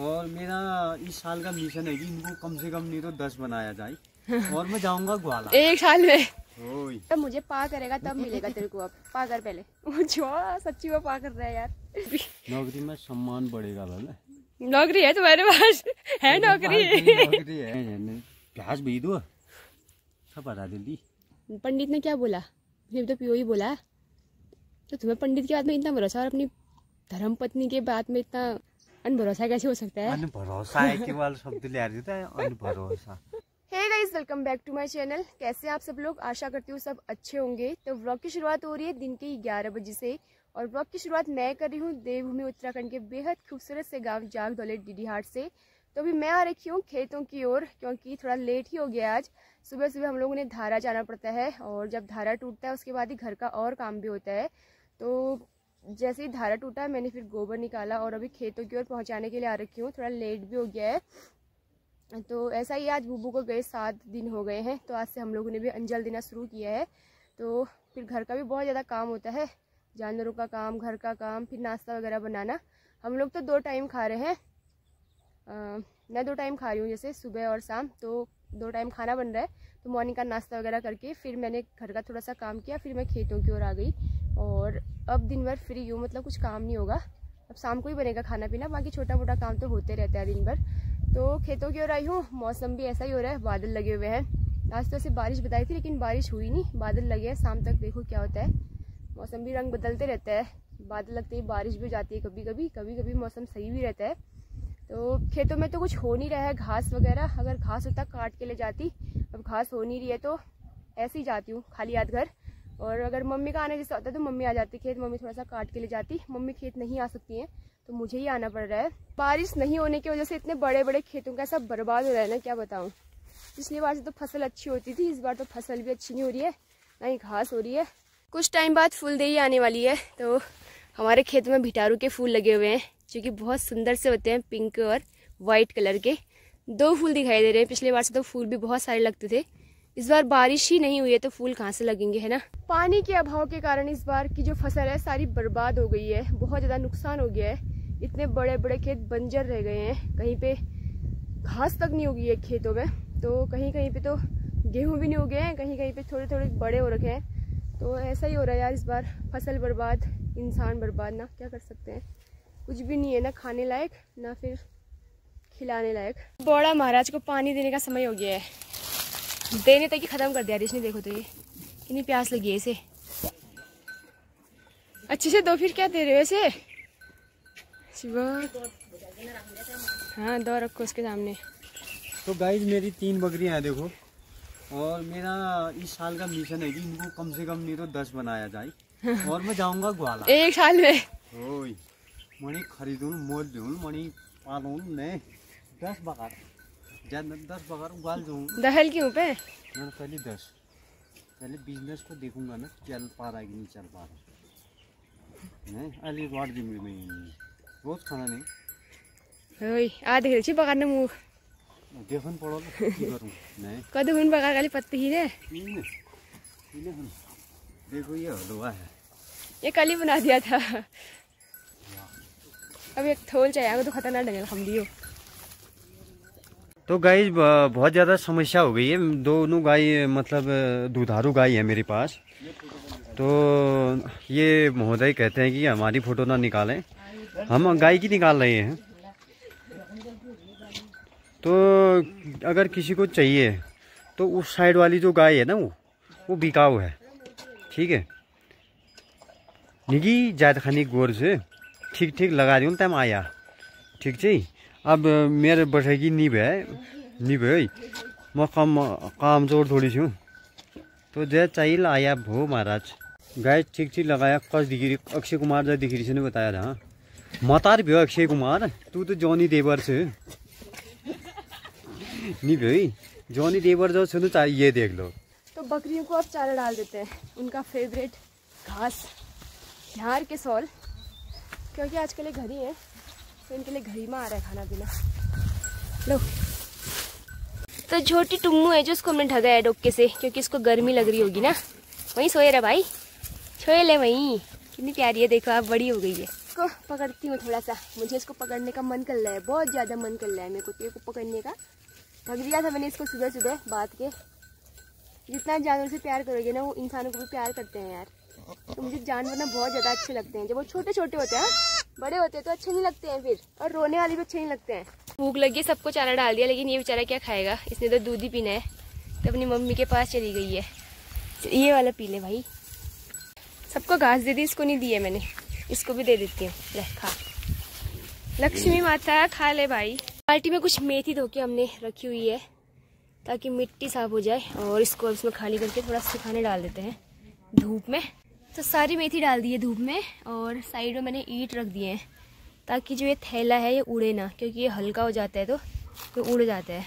और मेरा इस साल का मिशन है कि इनको कम से कम नहीं तो 10 बनाया जाए और मैं जाऊंगा ग्वाला एक साल में। तब मुझे पा करेगा तब मिलेगा तेरे को। अब पा कर पहले। सच्ची में पा कर रहा है यार। नौकरी में सम्मान बढ़ेगा भाई। नौकरी है तुम्हारे पास? है नौकरी? नौकरी है। प्याज भी दो सब बता दे। पंडित ने क्या बोला? मुझे तो पियो ही बोला। तो तुम्हें पंडित की बात में इतना भरोसा और अपनी धर्म पत्नी के बात में इतना अनभरोसा कैसे हो सकता है? अनभरोसा है केवल शब्द ले देता है अनभरोसा। Hey guys, welcome back to my channel. कैसे आप सब लोग? आशा करती हूँ सब अच्छे होंगे। तो व्लॉग की शुरुआत हो रही है दिन के 11 बजे से और व्लॉग की शुरुआत मैं कर रही हूँ देवभूमि उत्तराखंड के बेहद खूबसूरत से गांव जागदौले डीडीहाट से। तो अभी मैं आ रखी हूँ खेतों की ओर क्योंकि थोड़ा लेट ही हो गया आज। सुबह सुबह हम लोगों ने धारा जाना पड़ता है और जब धारा टूटता है उसके बाद ही घर का और काम भी होता है। तो जैसे ही धारा टूटा मैंने फिर गोबर निकाला और अभी खेतों की ओर पहुँचाने के लिए आ रखी हूँ। थोड़ा लेट भी हो गया है। तो ऐसा ही आज बुब्बू को गए 7 दिन हो गए हैं। तो आज से हम लोगों ने भी अंजल देना शुरू किया है। तो फिर घर का भी बहुत ज़्यादा काम होता है, जानवरों का काम, घर का काम, फिर नाश्ता वगैरह बनाना। हम लोग तो 2 टाइम खा रहे हैं। मैं 2 टाइम खा रही हूँ, जैसे सुबह और शाम। तो 2 टाइम खाना बन रहा है। तो मॉर्निंग का नाश्ता वगैरह करके फिर मैंने घर का थोड़ा सा काम किया, फिर मैं खेतों की ओर आ गई। और अब दिन भर फ्री हूँ, मतलब कुछ काम नहीं होगा। अब शाम को ही बनेगा खाना पीना, बाकी छोटा मोटा काम तो होते रहता है दिन भर। तो खेतों की ओर आई हूँ। मौसम भी ऐसा ही हो रहा है, बादल लगे हुए हैं। आज तो ऐसे बारिश बताई थी लेकिन बारिश हुई नहीं, बादल लगे हैं। शाम तक देखो क्या होता है। मौसम भी रंग बदलते रहता है, बादल लगते ही बारिश भी हो जाती है कभी कभी, कभी कभी मौसम सही भी रहता है। तो खेतों में तो कुछ हो नहीं रहा है, घास वगैरह। अगर घास होता काट के ले जाती, अब घास हो नहीं रही है तो ऐसे ही जाती हूँ खाली हाथ घर। और अगर मम्मी का आने जैसा होता है तो मम्मी आ जाती खेत, मम्मी थोड़ा सा काट के ले जाती। मम्मी खेत नहीं आ सकती हैं तो मुझे ही आना पड़ रहा है। बारिश नहीं होने की वजह से इतने बड़े बड़े खेतों का सब बर्बाद हो रहा है ना, क्या बताऊँ। पिछली बार से तो फसल अच्छी होती थी, इस बार तो फसल भी अच्छी नहीं हो रही है, ना ही घास हो रही है। कुछ टाइम बाद फूलदेई आने वाली है। तो हमारे खेत में भिटारू के फूल लगे हुए हैं जो कि बहुत सुंदर से होते हैं, पिंक और वाइट कलर के। 2 फूल दिखाई दे रहे हैं। पिछले बार से तो फूल भी बहुत सारे लगते थे, इस बार बारिश ही नहीं हुई है तो फूल कहाँ से लगेंगे, है ना। पानी के अभाव के कारण इस बार की जो फसल है सारी बर्बाद हो गई है, बहुत ज़्यादा नुकसान हो गया है। इतने बड़े बड़े खेत बंजर रह गए हैं, कहीं पे घास तक नहीं उगी है खेतों में। तो कहीं कहीं पे तो गेहूँ भी नहीं उगे हैं, कहीं कहीं पे थोड़े थोड़े बड़े हो रखे हैं। तो ऐसा ही हो रहा है यार इस बार, फसल बर्बाद, इंसान बर्बाद। ना क्या कर सकते हैं, कुछ भी नहीं है, ना खाने लायक ना फिर खिलाने लायक। बड़ा महाराज को पानी देने का समय हो गया है, देने तक ही खत्म कर दिया इसने। देखो तो ये कितनी प्यास लगी है इसे। अच्छे से दो, फिर क्या दे रहे हो इसे? हाँ, 2 रखो उसके सामने। तो गाइस मेरी 3 बकरियां हैं देखो, और मेरा इस साल का मिशन है कि इनको कम से कम नहीं तो 10 बनाया जाए और मैं जाऊंगा ग्वाला एक साल में। ओए मणि खरीदूं, मोल दूं, मणि पालूं ने 10 बकरा, ज्यादा 10 बकरा उगाल दूं। दहल क्यों पे? मैं पहले 10, पहले बिजनेस को देखूंगा ना, चल पा रहा है कि नहीं चल पा रहा। नहीं अली वाट दिन में रोज खाना नहीं। ओए आ देख छी बगान मु देखन पड़ो की करूं नहीं कदे हुन बगान खाली पत्ती ही रे। देखो ये हलवा है, ये कल ही बना दिया था। अब एक थोल चाहिए तो खतरनाक लगेगा, हम दियो। तो गाय बहुत ज़्यादा समस्या हो गई है। दोनों गाय मतलब दुधारू गाय है मेरे पास। तो ये महोदय कहते हैं कि हमारी फ़ोटो ना निकालें, हम गाय की निकाल रहे हैं। तो अगर किसी को चाहिए तो उस साइड वाली जो गाय है ना वो बिकाऊ है, ठीक है। निगी जात खानी गोर से ठीक ठीक लगा दूँ तम आया, ठीक चाहिए। अब मेरे बैठेगी नहीं भाई मैं काम जोर थोड़ी छूँ। तो जय चाहिए आया भो महाराज गाय ठीक ठीक लगाया। कस दिख रही अक्षय कुमार जब दिख रही से ने बताया था मतार भी हो अक्षय कुमार, तू तो जॉनी देवर से नहीं भाई, जॉनी देवर जो सुनो चाहिए ये देख लो। तो बकरियों को अब चारा डाल देते हैं, उनका फेवरेट घास झाड़ के सॉल, क्योंकि आजकल ये घर ही है तो इनके लिए घर ही में आ रहा है खाना पीना। लो तो छोटी टुम्मू है जो उसको हमने ढगा है डोके से, क्योंकि इसको गर्मी लग रही होगी ना। वहीं सोए रहा भाई, सोए ले वहीं। कितनी प्यारी है देखो, आप बड़ी हो गई है। इसको पकड़ती हूँ थोड़ा सा, मुझे इसको पकड़ने का मन कर रहा है, बहुत ज़्यादा मन कर रहा है मेरे को तेरे को पकड़ने का। पकड़ दिया था मैंने इसको सुबह सुबह बात के। जितना जानवर से प्यार करोगे ना वो इंसानों को भी प्यार करते हैं यार। तो मुझे जानवर ना बहुत ज़्यादा अच्छे लगते हैं, जब वो छोटे छोटे होते हैं, बड़े होते हैं तो अच्छे नहीं लगते हैं फिर, और रोने वाले भी अच्छे नहीं लगते हैं। भूख लगी, सबको चारा डाल दिया, लेकिन ये बेचारा क्या खाएगा, इसने तो दूध ही पीना है, तो अपनी मम्मी के पास चली गई है। ये वाला पी ले भाई। सबको घास दे दी, इसको नहीं दी है मैंने, इसको भी दे देती हूँ, ले खा। लक्ष्मी माता खा ले भाई। बाल्टी में कुछ मेथी धो के हमने रखी हुई है ताकि मिट्टी साफ हो जाए, और इसको अब इसमें खाली करके थोड़ा सुखाने डाल देते हैं धूप में। तो सारी मेथी डाल दी है धूप में, और साइड में मैंने ईंट रख दिए हैं ताकि जो ये थैला है ये उड़े ना, क्योंकि ये हल्का हो जाता है तो उड़ जाता है,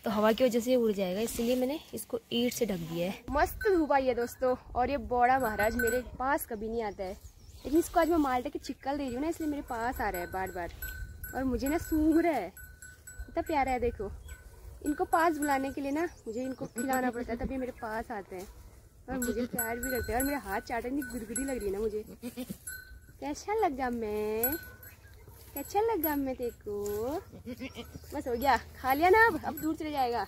तो हवा की वजह से ये उड़ जाएगा, इसलिए मैंने इसको ईंट से ढक दिया है। मस्त धूप आई है दोस्तों, और ये बौड़ा महाराज मेरे पास कभी नहीं आता है, लेकिन इसको आज मैं माल्टे की चिक्कल दे रही हूँ ना, इसलिए मेरे पास आ रहा है बार बार, और मुझे ना सूंघ रहा है, इतना प्यारा है। देखो इनको पास बुलाने के लिए ना मुझे इनको खिलाना पड़ता है, तभी मेरे पास आते हैं, और मुझे प्यार भी करते हैं, और मेरे हाथ चाटने की गुदगुदी लग रही है ना मुझे। कैसा लगा मैं, कैसा लगा मैं तेरे को? बस हो गया, खा लिया ना, अब दूर चले जाएगा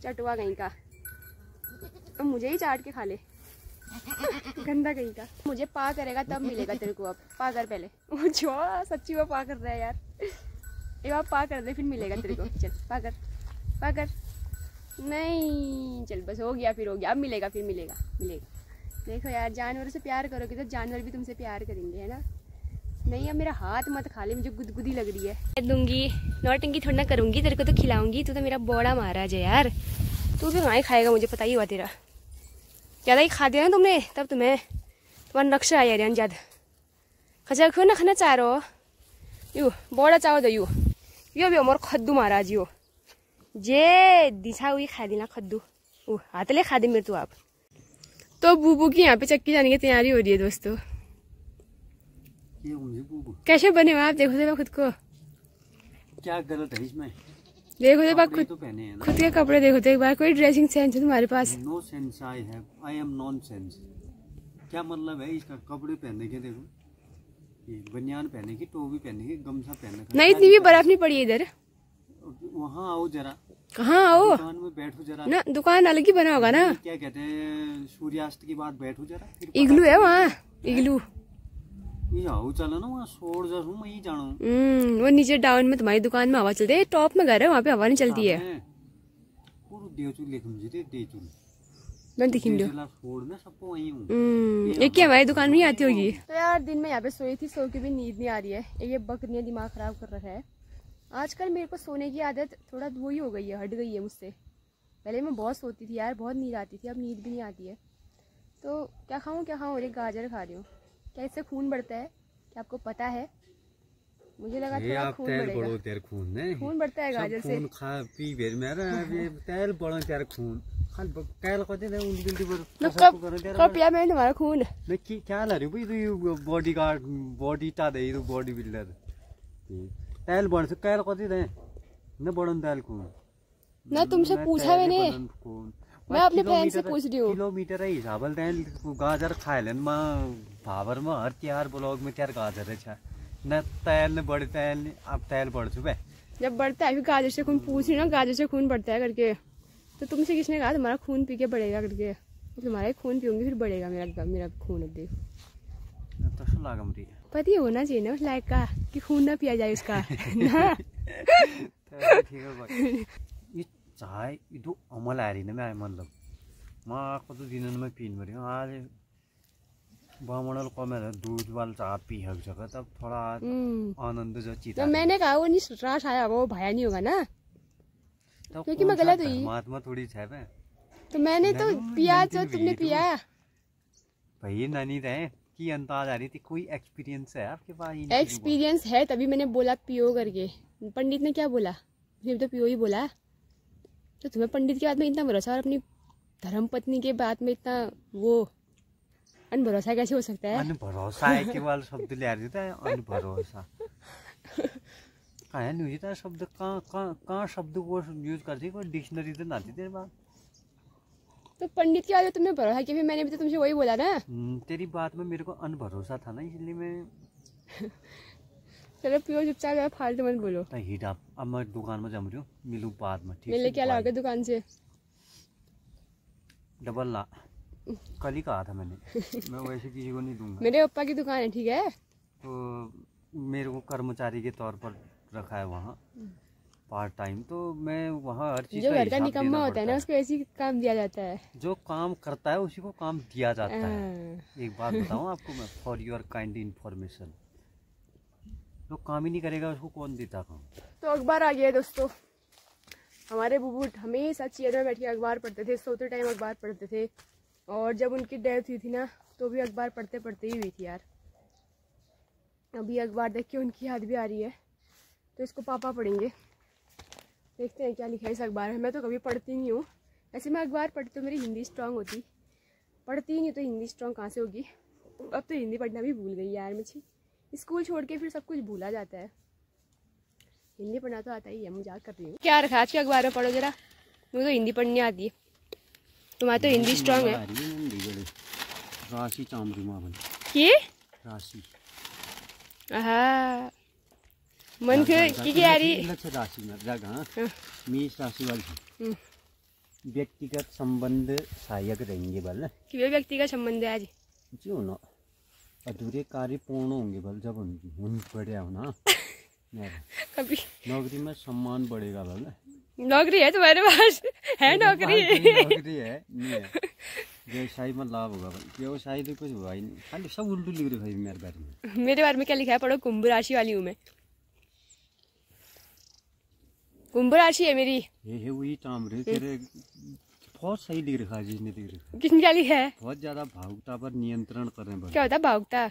चटुआ कहीं का, अब मुझे ही चाट के खा ले, गंदा कहीं का। मुझे पा करेगा तब मिलेगा तेरे को, अब पा कर पहले। जो सच्ची वो पा कर रहा है यार, एक बार पा कर दे फिर मिलेगा तेरे को। चल पा कर, पा कर। नहीं चल बस हो गया, फिर हो गया, अब मिलेगा, फिर मिलेगा मिलेगा। देखो यार, जानवरों से प्यार करोगे तो जानवर भी तुमसे प्यार करेंगे, है ना। नहीं अब मेरा हाथ मत खा ले, मुझे गुदगुदी लग रही है। दूंगी नौटंकी थोड़ा ना करूंगी, तेरे को तो खिलाऊंगी, तू तो मेरा बौड़ा महाराज है यार, तू तो वहाँ ही खाएगा, मुझे पता ही हुआ तेरा। ज़्यादा ही खा दिया ना तुमने, तब तुम्हारा नक्शा आया यार ज़्यादा खचा खो ना खाना चाह रहो यू बौड़ा चाहो तो यो भी मोर खद्दू महाराज यो जे दिशा हुई खा दी ना खद्दू, हाथ ले खा दे मेरे तो आप। तो बूबू की यहाँ पे चक्की जाने की तैयारी हो रही है दोस्तों। कैसे बने हो आप, देखो तो खुद को, क्या गलत है इसमें? देखो तो खुद तो पहने हैं ना। खुद के कपड़े देखो तो एक बार, कोई ड्रेसिंग सेंस है तुम्हारे पास? No sense I have, I am nonsense. क्या मतलब है इसका? कपड़े पहनने के, देखो ये बनियान पहने की, टोपी पहने की, गमछा पहनने का। नहीं इतनी भी बर्फ नहीं पड़ी इधर। वहाँ आओ जरा। कहाँ आओ? दुकान में बैठो जरा ना, दुकान अलग ही बना होगा ना। क्या कहते हैं, सूर्यास्त की बात, बैठो जरा। इग्लू है वहाँ, इग्लू। ये आओ चलो ना, वहाँ शोर जर हूँ मैं ही जानू। वो नीचे डाउन में तुम्हारी दुकान में हवा चलती है, टॉप में घर है वहाँ पे हवा नहीं चलती है। मैं दिखी एक क्या हमारी दुकान में ही आती होगी। तो यार दिन में यहाँ पे सोई थी, सो के भी नींद नहीं आ रही है, ये बकरियाँ दिमाग खराब कर रखा है। आजकल मेरे को सोने की आदत थोड़ा वही हो गई है, हट गई है मुझसे। पहले मैं बहुत सोती थी यार, बहुत नींद आती थी, अब नींद भी नहीं आती है। तो क्या खाऊँ क्या खाऊँ, एक गाजर खा रही हूँ। क्या इससे खून बढ़ता है, क्या आपको पता है? मुझे लगा थोड़ा खून बढ़ेगा। खून बढ़ता है गाजर से। खा पी भेज मेरा तेल बढ़ो तेरा खून कैल कति दे उल्टी कब पिया मैंने तुम्हारा खून? मैं क्या ला रही हूँ भाई, तू बॉडी गार्ड बॉडी टा दे, तू बॉडी बिल्डर तेल बढ़ से कैल कति दे न बढ़न तेल खून ना। तुमसे पूछा मैंने, मैं अपने फ्रेंड से पूछ रही हूँ। किलोमीटर हिसाब तेल गाजर खाए लेन मैं भावर में हर त्यार ब्लॉग में त्यार गाजर है न तेल न बड़े तेल अब तेल बढ़ चुका है। जब बढ़ता है फिर गाजर से खून पूछ रही ना, गाजर से खून बढ़ता है करके। तो तुमसे किसने कहा तुम्हारा खून पी के बढ़ेगा करके? तुम्हारा ही खून पीऊंगी फिर बढ़ेगा मेरा खून। अब देखो तो पति होना चाहिए ना उस लायक का कि खून ना पिया जाए उसका ना। चाय ಇದು ಅಮಲ ಆರಿನ ಮೇ मतलब मा कतो दिन में पीन मरी आज बामणल कमेर दूध वाला चाय पी हक जगह तब थोड़ा आनंद जो चीता। तो मैंने कहा वो नहीं रास आया, वो भाया नहीं होगा ना, क्योंकि मैं गलत हुई। महात्मा थोड़ी है बे, तो मैंने तो पिया जो तुमने पिया भाई नानी थे की अंदाज आ रही थी। कोई एक्सपीरियंस है आपके पास? एक्सपीरियंस है तभी मैंने बोला पियो करके। पंडित ने क्या बोला? फिर तो पियो ही बोला। तो तुम्हें पंडित की बात में इतना भरोसा और अपनी धर्मपत्नी के बात में इतना वो अनभरोसा कैसे हो सकता है? अनभरोसा है केवल शब्द ले आ रही था, अनभरोसा कहाँ नहीं हुई था शब्द, कहाँ शब्द को यूज करती, कोई डिक्शनरी तो ना थी तेरे पास। तो पंडित की बात में तुम्हें भरोसा कि फिर मैंने भी तो तुमसे वही बोला ना। तेरी बात में मेरे को अनभरोसा था ना, इसलिए मैं चलो पियो चुपचाप, यार फालतू मत बोलो। हीट आप अब मैं दुकान में जम रही हूँ, मिलूँ बाद में, ठीक मैं लेके लाओगे दुकान से? डबल ला, कल ही कहा था मैंने। मैं वैसे किसी को नहीं दूंगा। मेरे पापा की दुकान है, ठीक है? तो मेरे को कर्मचारी के तौर पर रखा है वहाँ पार्ट टाइम, तो मैं वहाँ हर चीज जो घर का निकम्मा होता है ना, उसको ऐसी काम दिया जाता है। जो काम करता है उसी को काम दिया जाता है। एक बात बताऊँ आपको मैं, फॉर योर काइंड इन्फॉर्मेशन, जो काम ही नहीं करेगा उसको कौन देता काम। तो अखबार आ गया है दोस्तों। हमारे बुबू हमेशा चेयर में बैठ के अखबार पढ़ते थे, सोते टाइम अखबार पढ़ते थे, और जब उनकी डेथ हुई थी ना तो भी अखबार पढ़ते पढ़ते ही हुई थी यार। अभी अखबार देख के उनकी याद भी आ रही है, तो इसको पापा पढ़ेंगे। देखते हैं क्या लिखा है इस अखबार में। मैं तो कभी पढ़ती नहीं हूँ, ऐसे मैं अखबार पढ़ती तो मेरी हिंदी स्ट्रांग होती, पढ़ती ही नहीं तो हिंदी स्ट्रांग कहाँ से होगी। अब तो हिंदी पढ़ना भी भूल गई यार मैं। स्कूल छोड़ के फिर सब कुछ भूला जाता है। हिंदी पढ़ना तो आता ही है, मजाक कर रही हूँ। क्या रखा आज के अखबार में, पढ़ो जरा। मुझे तो हिंदी पढ़नी आती है, तुम्हारी तो हिंदी स्ट्रांग है। राशि चामरी मां ये राशि मन की क्या रही राशि में जगह मेष राशि वाली व्यक्तिगत संबंध सहायक रहेंगे बल कि व्यक्तिगत संबंध है आज जो ना अधूरे कार्य पूर्ण होंगे बल जब उन बढ़िया हो ना कभी नौकरी में सम्मान बढ़ेगा बल। नौकरी है तुम्हारे पास? है नौकरी? नौकरी है नहीं है। व्यवसाय में लाभ होगा बल, व्यवसाय तो कुछ हुआ ही नहीं, खाली सब उल्टू लिख रखा है मेरे बारे में। मेरे बारे में क्या लिखा है पढ़ो। कुंभ राशि वाली हूँ मैं, कुंभ राशि है मेरी। ये वही चामरे तेरे बहुत सही लिख रखा है जिसने लिख रखा है। किसने क्या लिखा है? बहुत ज्यादा भावुकता पर नियंत्रण करें बल। क्या होता है भावुकता?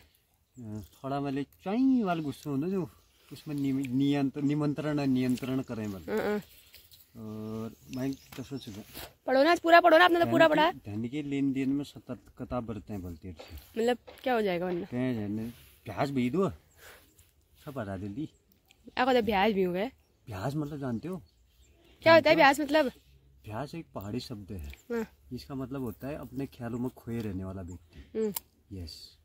थोड़ा वाले चाई वाला गुस्सा होना जो उसमें नियंत्रण करें बल। और मैं तो सोच पढ़ो ना, पूरा पढ़ो ना, आपने तो पूरा पढ़ा है। धन के लेन देन में सतर्कता बरतें बोलते थे। मतलब क्या हो जाएगा वरना? प्याज भी दो सब बता दे। आपको तो ब्याज भी हो गए। ब्याज मतलब जानते हो क्या होता है ब्याज? मतलब ब्याज एक पहाड़ी शब्द है, इसका मतलब होता है अपने ख्यालों में खोए रहने वाला व्यक्ति। यस।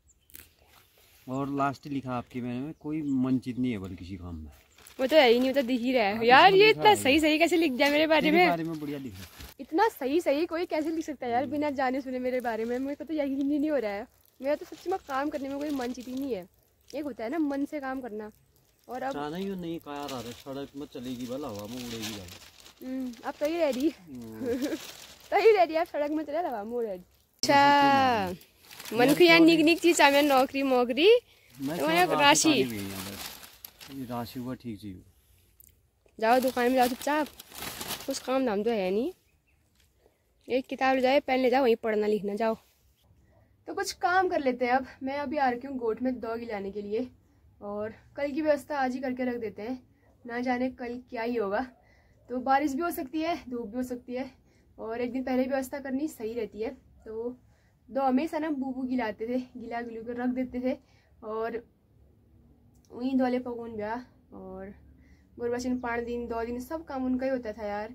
और लास्ट लिखा आपके मैंने, कोई मनचित नहीं है बल किसी काम में। वो तो है ही नहीं, वो तो दिख ही रहा है यार। ये इतना सही सही कैसे लिख दिया मेरे बारे में? बढ़िया लिखा। इतना सही सही कोई कैसे लिख सकता है यार बिना जाने सुने मेरे बारे में? मेरे को तो यकीन ही नहीं हो रहा है। मेरा तो सच्ची में काम करने में कोई मनचित ही नहीं है। एक होता है ना मन से काम करना, और अब नहीं कहा रहा है सड़क में चलेगी बल, हवा में उड़ेगी बल। अब तो ही रेडी तो ही रेडी आप सड़क में चले हवा में उड़ेगी। अच्छा मन को यहाँ निक निक चीज चाहिए, नौकरी मोकरी राशि राशि हुआ ठीक जी। जाओ दुकान में जाओ चुपचाप, कुछ काम धाम तो है नहीं। एक किताब ले जाए, पेन ले जाओ, वहीं पढ़ना लिखना जाओ। तो कुछ काम कर लेते हैं। अब मैं अभी आ रही हूँ गोट में दौगी लाने के लिए, और कल की व्यवस्था आज ही करके रख देते हैं, ना जाने कल क्या ही होगा। तो बारिश भी हो सकती है, धूप भी हो सकती है, और एक दिन पहले व्यवस्था करनी सही रहती है। तो दो हमेशा ना बूबू गिलाते थे, गिला गिलू कर रख देते थे, और वहीं दोले पकून ब्याह और गुरबचन 5 दिन 2 दिन सब काम उनका ही होता था यार।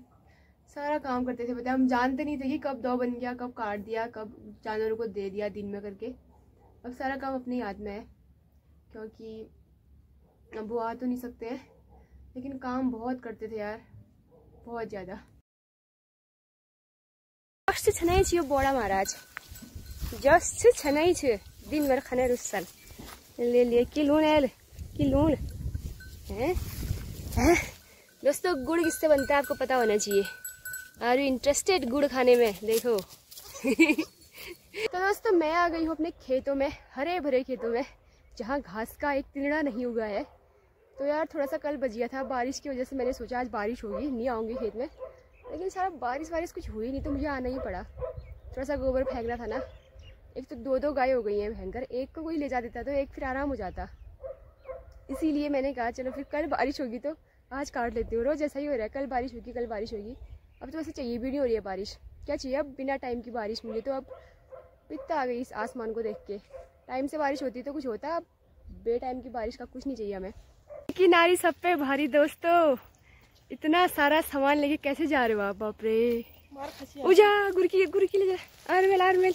सारा काम करते थे, पता हम जानते नहीं थे कि कब दो बन गया, कब काट दिया, कब जानवरों को दे दिया दिन में करके। अब सारा काम अपने हाथ में है, क्योंकि अब वो आ तो नहीं सकते हैं, लेकिन काम बहुत करते थे यार, बहुत ज्यादा। जस्ट छनाई छियो बोड़ा महाराज, जस्ट छनाई छ दिन भर खाने रुसल ले लिए कि लून है। दोस्तों गुड़ किससे बनता है आपको पता होना चाहिए। आर यू इंटरेस्टेड गुड़ खाने में? देखो तो दोस्तों मैं आ गई हूँ अपने खेतों में, हरे भरे खेतों में, जहाँ घास का एक तिनड़ा नहीं उगा है। तो यार थोड़ा सा कल बच गया था बारिश की वजह से, मैंने सोचा आज बारिश होगी नहीं आऊँगी खेत में, लेकिन सारा बारिश कुछ हुई नहीं, तो मुझे आना ही पड़ा। थोड़ा सा गोबर फेंकना था ना। एक तो 2 गाय हो गई हैं भयंकर, एक को कोई ले जा देता तो एक फिर आराम हो जाता, इसीलिए मैंने कहा चलो फिर कल बारिश होगी तो आज काट लेती हूँ। रोज ऐसा ही हो रहा है, कल बारिश होगी कल बारिश होगी। अब तो वैसे चाहिए भी नहीं हो रही है बारिश, क्या चाहिए अब बिना टाइम की बारिश। मुझे तो अब पित्ता आ गई इस आसमान को देख के। टाइम से बारिश होती तो कुछ होता, अब बे टाइम की बारिश का कुछ नहीं चाहिए हमें। कि नारी सब पे भारी दोस्तों, इतना सारा सामान लेके कैसे जा रहे हो आप? बाप रे, उजा गुरकी ले जा, आरमेल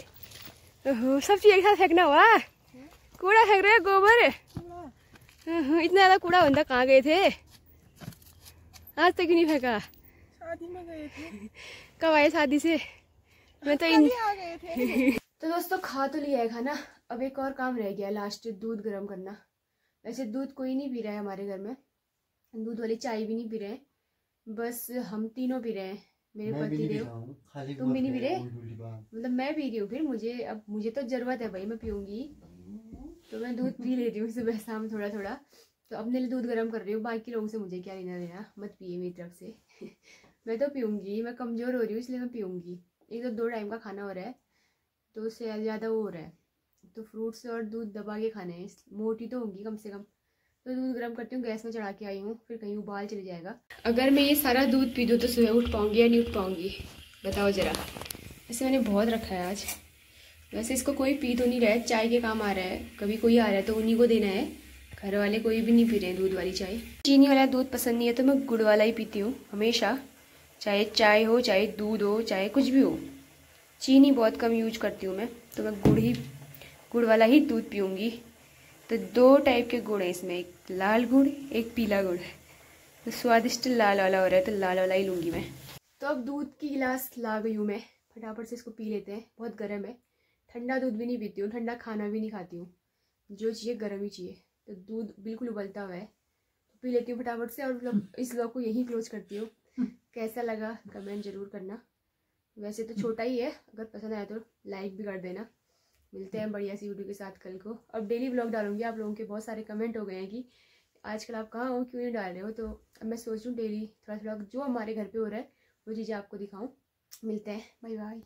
ओहो सब चीज एक साथ फेंकना हुआ। कूड़ा फेंक रहे हो, गोबर इतना ज्यादा कूड़ा बंदा कहाँ गए थे? आज तक नहीं फेंका। शादी में गए थे। कब आए शादी से? मैं तो आ गए थे। तो दोस्तों खा तो लिया है खाना, अब एक और काम रह गया लास्ट, दूध गर्म करना। वैसे दूध कोई नहीं पी रहा है हमारे घर में, दूध वाली चाय भी नहीं पी रहे हैं, बस हम तीनों पी रहे हैं। मेरे पति देव, तुम भी नहीं पी रहे? मतलब मैं पी रही हूँ, फिर मुझे तो जरूरत है भाई, मैं पीऊंगी तो मैं दूध पी लेती हूँ सुबह शाम थोड़ा थोड़ा। तो अपने लिए दूध गर्म कर रही हूँ, बाकी लोगों से मुझे क्या लेना देना, मत पिए मेरी तरफ से। मैं तो पीऊंगी, मैं कमजोर हो रही हूँ इसलिए मैं पीऊंगी। एक तो 2 टाइम का खाना हो रहा है तो उससे ज़्यादा वो हो रहा है, तो फ्रूट्स और दूध दबा के खाने हैं, मोटी तो होंगी कम से कम। तो दूध गर्म करती हूँ, गैस में चढ़ा के आई हूँ, फिर कहीं उबाल चले जाएगा। अगर मैं ये सारा दूध पी दूँ तो सुबह उठ पाऊंगी या नहीं उठ पाऊंगी, बताओ ज़रा। वैसे मैंने बहुत रखा है आज, वैसे इसको कोई पी तो नहीं रहा है, चाय के काम आ रहा है, कभी कोई आ रहा है तो उन्हीं को देना है। घर वाले कोई भी नहीं पी रहे हैं दूध वाली चाय। चीनी वाला दूध पसंद नहीं है तो मैं गुड़ वाला ही पीती हूँ हमेशा, चाहे चाय हो, चाहे दूध हो, चाहे कुछ भी हो। चीनी बहुत कम यूज करती हूँ मैं, तो मैं गुड़ वाला ही दूध पीऊँगी। तो 2 टाइप के गुड़ हैं इसमें, एक लाल गुड़ एक पीला गुड़। तो स्वादिष्ट लाल वाला हो रहा है तो लाल वाला ही लूँगी मैं। तो अब दूध की गिलास ला गई हूँ मैं, फटाफट से इसको पी लेते हैं, बहुत गर्म है। ठंडा दूध भी नहीं पीती हूँ, ठंडा खाना भी नहीं खाती हूँ, जो चाहिए गर्म ही चाहिए। तो दूध बिल्कुल उबलता हुआ है तो पी लेती हूँ फटाफट से, और इस व्लॉग को यहीं क्लोज करती हूँ। कैसा लगा कमेंट जरूर करना। वैसे तो छोटा ही है, अगर पसंद आया तो लाइक भी कर देना। मिलते हैं बढ़िया सी वीडियो के साथ कल को। अब डेली व्लॉग डालूंगी, आप लोगों के बहुत सारे कमेंट हो गए हैं कि आजकल आप कहाँ हो, क्यों नहीं डाल रहे हो। तो अब मैं सोच रही हूँ डेली थोड़ा थोड़ा जो हमारे घर पे हो रहा है वो चीज़ें आपको दिखाऊँ। मिलते हैं, बाय बाय।